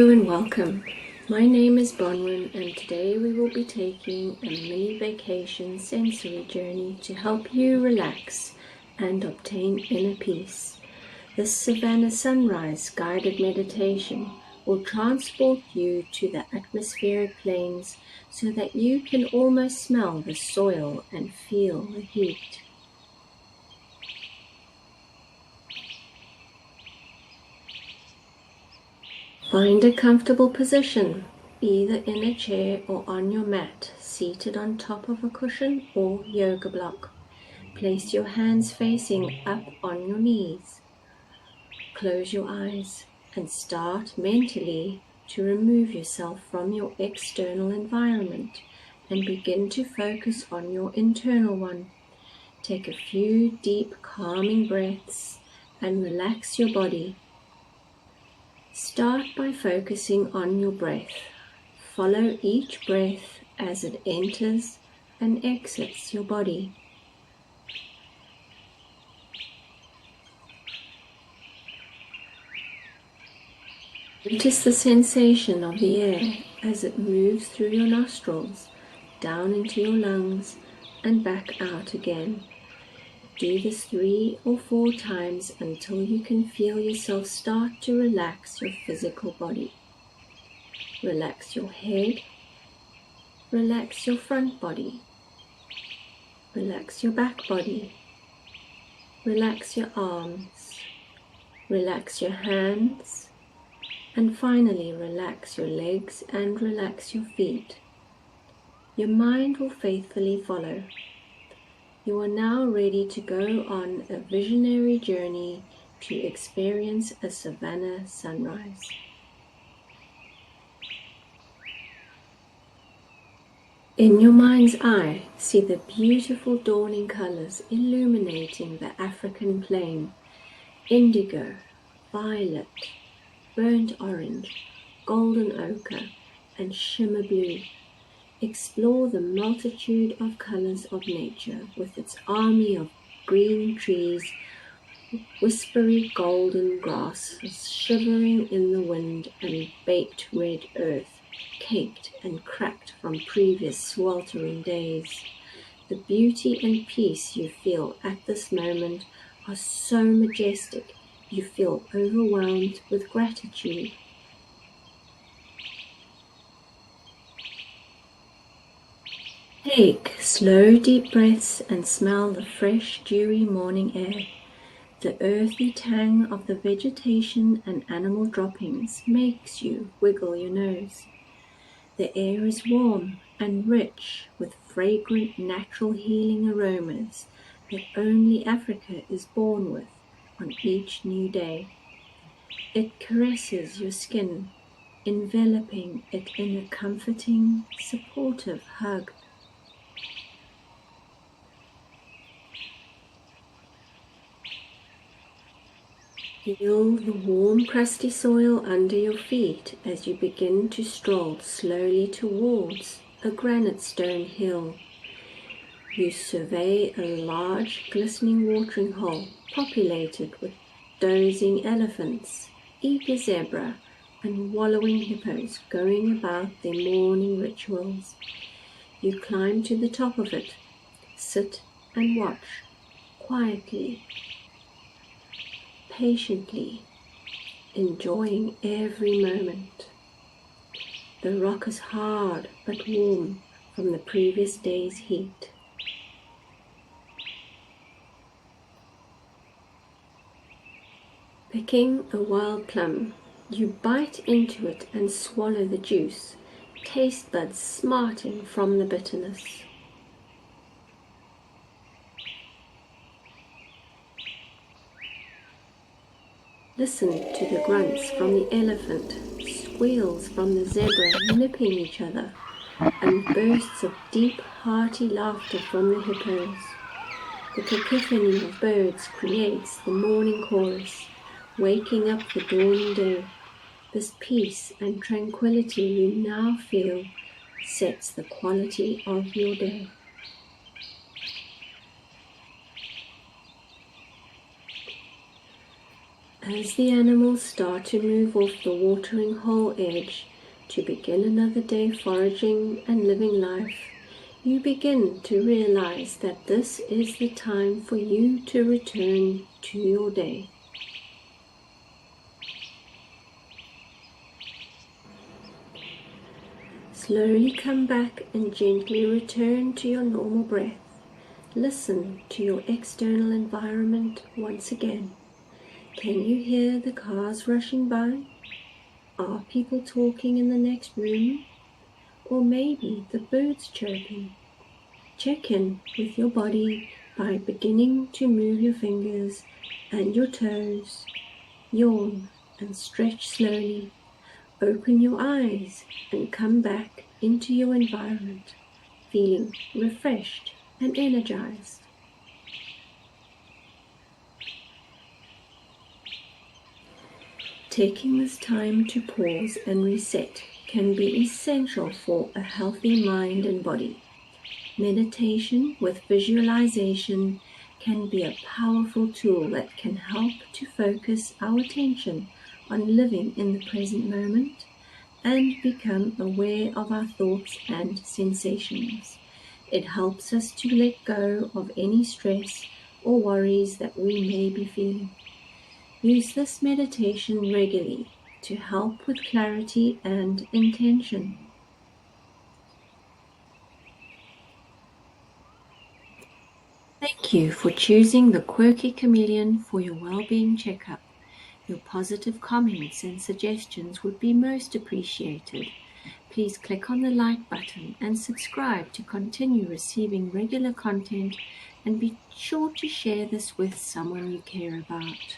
Hello and welcome. My name is Bronwyn and today we will be taking a mini vacation sensory journey to help you relax and obtain inner peace. This Savanna sunrise guided meditation will transport you to the atmospheric plains so that you can almost smell the soil and feel the heat. Find a comfortable position, either in a chair or on your mat, seated on top of a cushion or yoga block. Place your hands facing up on your knees. Close your eyes and start mentally to remove yourself from your external environment and begin to focus on your internal one. Take a few deep, calming breaths and relax your body. Start by focusing on your breath. Follow each breath as it enters and exits your body. Notice the sensation of the air as it moves through your nostrils, down into your lungs and back out again. Do this 3 or 4 times until you can feel yourself start to relax your physical body. Relax your head, relax your front body, relax your back body, relax your arms, relax your hands, and finally relax your legs and relax your feet. Your mind will faithfully follow. You are now ready to go on a visionary journey to experience a Savanna sunrise. In your mind's eye, see the beautiful dawning colors illuminating the African plain: indigo, violet, burnt orange, golden ochre, and shimmer blue. Explore the multitude of colors of nature with its army of green trees, whispery golden grasses shivering in the wind, and baked red earth, caked and cracked from previous sweltering days. The beauty and peace you feel at this moment are so majestic, you feel overwhelmed with gratitude. Take slow deep breaths and smell the fresh dewy morning air. The earthy tang of the vegetation and animal droppings makes you wiggle your nose. The air is warm and rich with fragrant natural healing aromas that only Africa is born with on each new day. It caresses your skin, enveloping it in a comforting, supportive hug. Feel the warm, crusty soil under your feet as you begin to stroll slowly towards a granite stone hill. You survey a large, glistening watering hole populated with dozing elephants, eager zebra, and wallowing hippos going about their morning rituals. You climb to the top of it, sit and watch quietly, patiently, enjoying every moment. The rock is hard but warm from the previous day's heat. Picking a wild plum, you bite into it and swallow the juice, taste buds smarting from the bitterness. Listen to the grunts from the elephant, squeals from the zebra nipping each other, and bursts of deep, hearty laughter from the hippos. The cacophony of birds creates the morning chorus, waking up the dawning day. This peace and tranquility you now feel sets the quality of your day. As the animals start to move off the watering hole edge to begin another day foraging and living life, you begin to realize that this is the time for you to return to your day. Slowly come back and gently return to your normal breath. Listen to your external environment once again. Can you hear the cars rushing by? Are people talking in the next room? Or maybe the birds chirping? Check in with your body by beginning to move your fingers and your toes. Yawn and stretch slowly. Open your eyes and come back into your environment, feeling refreshed and energized. Taking this time to pause and reset can be essential for a healthy mind and body. Meditation with visualization can be a powerful tool that can help to focus our attention on living in the present moment and become aware of our thoughts and sensations. It helps us to let go of any stress or worries that we may be feeling. Use this meditation regularly to help with clarity and intention. Thank you for choosing the Quirky Chameleon for your well-being checkup. Your positive comments and suggestions would be most appreciated. Please click on the like button and subscribe to continue receiving regular content, and be sure to share this with someone you care about.